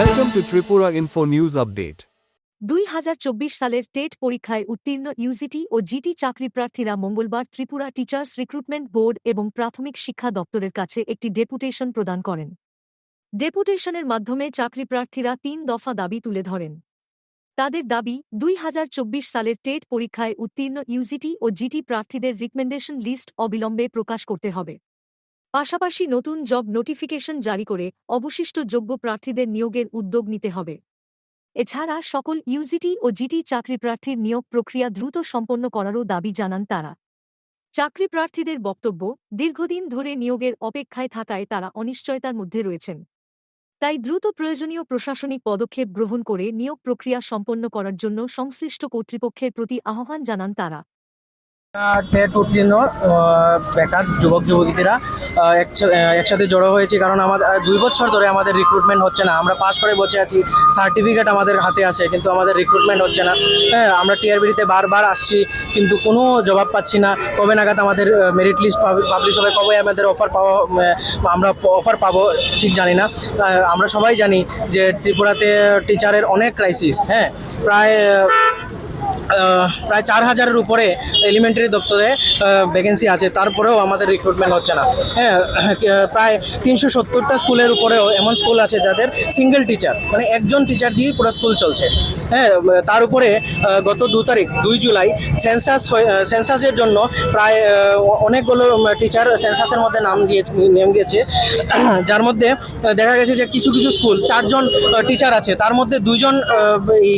Welcome to Tripura Info News Update. 2024 সালের TET পরীক্ষায় উত্তীর্ণ ইউজিটি ও জিটি চাকরি প্রার্থীরা মঙ্গলবার ত্রিপুরা টিচার্স রিক্রুটমেন্ট বোর্ড এবং প্রাথমিক শিক্ষা দপ্তরের কাছে একটি ডেপুটেশন প্রদান করেন। ডেপুটেশনের মাধ্যমে চাকরি প্রার্থীরা 3 দফা দাবি তুলে ধরেন। তাদের দাবি 2024 সালের টেট পরীক্ষায় উত্তীর্ণ ইউজিটি ও জিটি প্রার্থীদের রিকমেন্ডেশন লিস্ট অবিলম্বে প্রকাশ করতে হবে। পাশাপাশি নতুন জব নোটিফিকেশন জারি করে অবশিষ্ট যোগ্য প্রার্থীদের নিয়োগের উদ্যোগ নিতে হবে। এছাড়া সকল ইউজিটি ও জিটি চাকরি প্রার্থীর নিয়োগ প্রক্রিয়া দ্রুত সম্পন্ন করারও দাবি জানান তারা। চাকরি প্রার্থীদের বক্তব্য, দীর্ঘদিন ধরে নিয়োগের অপেক্ষায় থাকায় তারা অনিশ্চয়তার মধ্যে রয়েছেন। তাই দ্রুত প্রয়োজনীয় প্রশাসনিক পদক্ষেপ গ্রহণ করে নিয়োগ প্রক্রিয়া সম্পন্ন করার জন্য সংশ্লিষ্ট কর্তৃপক্ষের প্রতি আহ্বান জানান তারা। টেট উত্তীর্ণ বেকার যুবক যুবতীরা একসাথে জড়ো হয়েছে, কারণ আমাদের 2 বছর ধরে আমাদের রিক্রুটমেন্ট হচ্ছে না। আমরা পাস করে বসে আছি, সার্টিফিকেট আমাদের হাতে আছে, কিন্তু আমাদের রিক্রুটমেন্ট হচ্ছে না। হ্যাঁ, আমরা টিআরবিডিতে বারবার আসছি, কিন্তু কোনো জবাব পাচ্ছি না। কবে নাগাদ আমাদের মেরিট লিস্ট পাবলিশ হবে, কবে আমাদের আমরা অফার পাবো ঠিক জানি না। আমরা সবাই জানি যে ত্রিপুরাতে টিচারের অনেক ক্রাইসিস। হ্যাঁ, প্রায় 4000-এর উপরে এলিমেন্টারি দপ্তরে ভ্যাকেন্সি আছে, তারপরেও আমাদের রিক্রুটমেন্ট হচ্ছে না। হ্যাঁ, প্রায় 370টা স্কুলের উপরেও এমন স্কুল আছে যাদের সিঙ্গেল টিচার, মানে একজন টিচার দিয়েই পুরো স্কুল চলছে। হ্যাঁ, তার উপরে গত 2 জুলাই সেন্সাসের জন্য প্রায় অনেকগুলো টিচার সেন্সাসের মধ্যে নাম গিয়েছে, যার মধ্যে দেখা গেছে যে কিছু কিছু স্কুল 4 জন টিচার আছে, তার মধ্যে 2 জন এই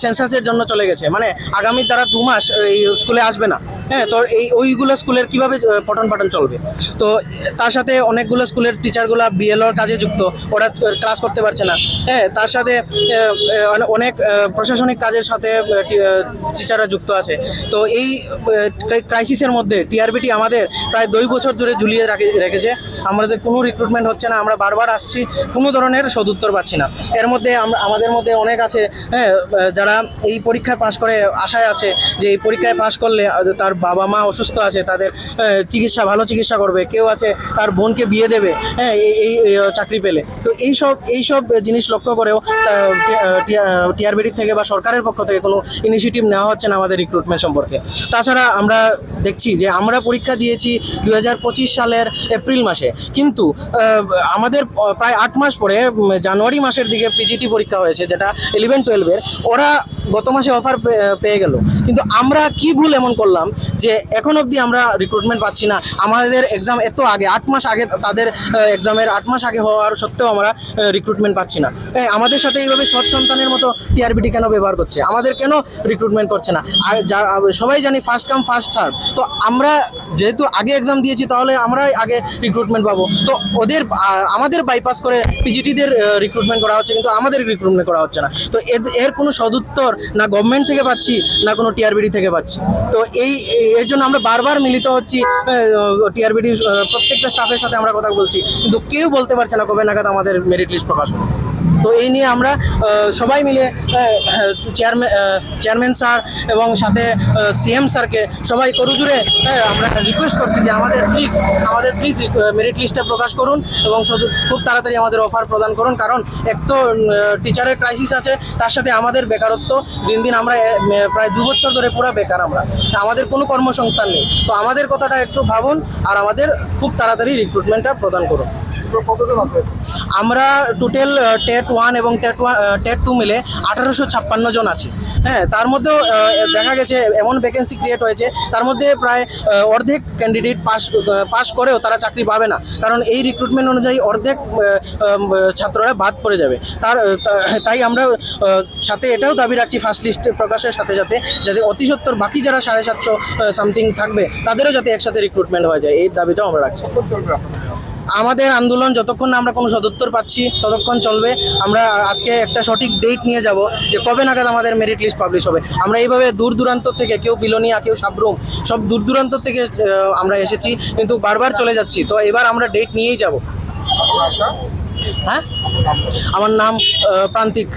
সেন্সাসের জন্য চলে গেছে। মানে আগামী তারা 2 মাস এই স্কুলে আসবে না। হ্যাঁ, তো ওইগুলো স্কুলের কীভাবে পঠন পাঠন চলবে? তো তার সাথে অনেকগুলো স্কুলের টিচারগুলো বিএলওর কাজে যুক্ত, ওরা ক্লাস করতে পারছে না। হ্যাঁ, তার সাথে অনেক প্রশাসনিক কাজের সাথে টিচাররা যুক্ত আছে। তো এই ক্রাইসিসের মধ্যে টিআরবিটি আমাদের প্রায় 2 বছর ধরে ঝুলিয়ে রেখেছে। আমাদের কোনো রিক্রুটমেন্ট হচ্ছে না, আমরা বারবার আসছি, কোনো ধরনের সদুত্তর পাচ্ছি না। এর মধ্যে আমাদের মধ্যে অনেক আছে, হ্যাঁ, যারা এই পরীক্ষায় পাশ করে আশায় আছে যে এই পরীক্ষায় পাশ করলে তার বাবা মা অসুস্থ আছে, তাদের ভালো চিকিৎসা করবে। কেউ আছে তার বোনকে বিয়ে দেবে, হ্যাঁ, এই চাকরি পেলে। তো এইসব জিনিস লক্ষ্য করেও টিআরবিডি থেকে বা সরকারের পক্ষ থেকে কোনো ইনিশিয়েটিভ নেওয়া হচ্ছে না আমাদের রিক্রুটমেন্ট সম্পর্কে। তাছাড়া আমরা দেখছি যে আমরা পরীক্ষা দিয়েছি 2025 সালের এপ্রিল মাসে, কিন্তু আমাদের প্রায় 8 মাস পরে জানুয়ারি মাসের দিকে পিজিটি পরীক্ষা হয়েছে, যেটা 11-12-এর। ওরা গত মাসে অফার পেয়ে গেল, কিন্তু আমরা কি ভুল এমন করলাম যে এখন অবধি আমরা রিক্রুটমেন্ট পাচ্ছি না? আমাদের এক্সাম এত আগে, 8 মাস আগে, তাদের এক্সামের 8 মাস আগে হওয়ার সত্ত্বেও আমরা রিক্রুটমেন্ট পাচ্ছি না। আমাদের সাথে এইভাবে সৎ সন্তানের মতো টিআরবিডি কেন ব্যবহার করছে? আমাদের কেন রিক্রুটমেন্ট করছে না? সবাই জানি ফার্স্ট কাম ফার্স্ট সার্ভ। তো আমরা যেহেতু আগে এক্সাম দিয়েছি, তাহলে আমরাই আগে রিক্রুটমেন্ট পাবো। তো আমাদের বাইপাস করে পিজিটিদের রিক্রুটমেন্ট করা হচ্ছে, কিন্তু আমাদের রিক্রুটমেন্ট করা হচ্ছে না। তো এর কোনো সদুত্তর না গভর্নমেন্ট থেকে পাচ্ছি, না কোনো টিআরবিডি থেকে পাচ্ছি। তো এর জন্য আমরা বারবার মিলিত হচ্ছি, টিআরবিডির প্রত্যেকটা স্টাফের সাথে আমরা কথা বলছি, কিন্তু কেউ বলতে পারছে না কবে নাগাদ আমাদের মেরিট লিস্ট প্রকাশ হবে। তো এই নিয়ে আমরা সবাই মিলে চেয়ারম্যান স্যার এবং সাথে সিএম স্যারকে সবাই করজোড়ে আমরা রিকোয়েস্ট করছি যে আমাদের প্লিজ মেরিট লিস্টটা প্রকাশ করুন এবং খুব তাড়াতাড়ি আমাদের অফার প্রদান করুন। কারণ এক তো টিচারের ক্রাইসিস আছে, তার সাথে আমাদের বেকারত্ব দিন দিন, আমরা প্রায় 2 বছর ধরে পুরো বেকার, আমাদের কোনো কর্মসংস্থান নেই। তো আমাদের কথাটা একটু ভাবুন আর আমাদের খুব তাড়াতাড়ি রিক্রুটমেন্টটা প্রদান করুন। আমরা টোটাল টেট 1 এবং টেট 2 মিলে 1856 জন আছি। হ্যাঁ, তার মধ্যেও দেখা গেছে এমন ভ্যাকেন্সি ক্রিয়েট হয়েছে, তার মধ্যে প্রায় অর্ধেক ক্যান্ডিডেট পাস করেও তারা চাকরি পাবে না, কারণ এই রিক্রুটমেন্ট অনুযায়ী অর্ধেক ছাত্ররা বাদ পড়ে যাবে। তাই আমরা সাথে এটাও দাবি রাখছি, ফার্স্ট লিস্ট প্রকাশের সাথে সাথে যাতে অতি সত্বর বাকি যারা 750 সামথিং থাকবে, তাদেরও যাতে একসাথে রিক্রুটমেন্ট হয়ে যায়, এই দাবিটাও আমরা রাখছি। আমাদের আন্দোলন যতক্ষণ না আমরা কোনো সদুত্তর পাচ্ছি ততক্ষণ চলবে। আমরা আজকে একটা সঠিক ডেট নিয়ে যাব যে কবে নাগাদ আমাদের মেরিট লিস্ট পাবলিশ হবে। আমরা এইভাবে দূর দূরান্ত থেকে, কেউ বিলোনিয়া, কেউ সাবরুম, সব দূর দূরান্ত থেকে আমরা এসেছি, কিন্তু বারবার চলে যাচ্ছি। তো এবার আমরা ডেট নিয়েই যাব। হ্যাঁ, আমার নাম প্রান্তিক।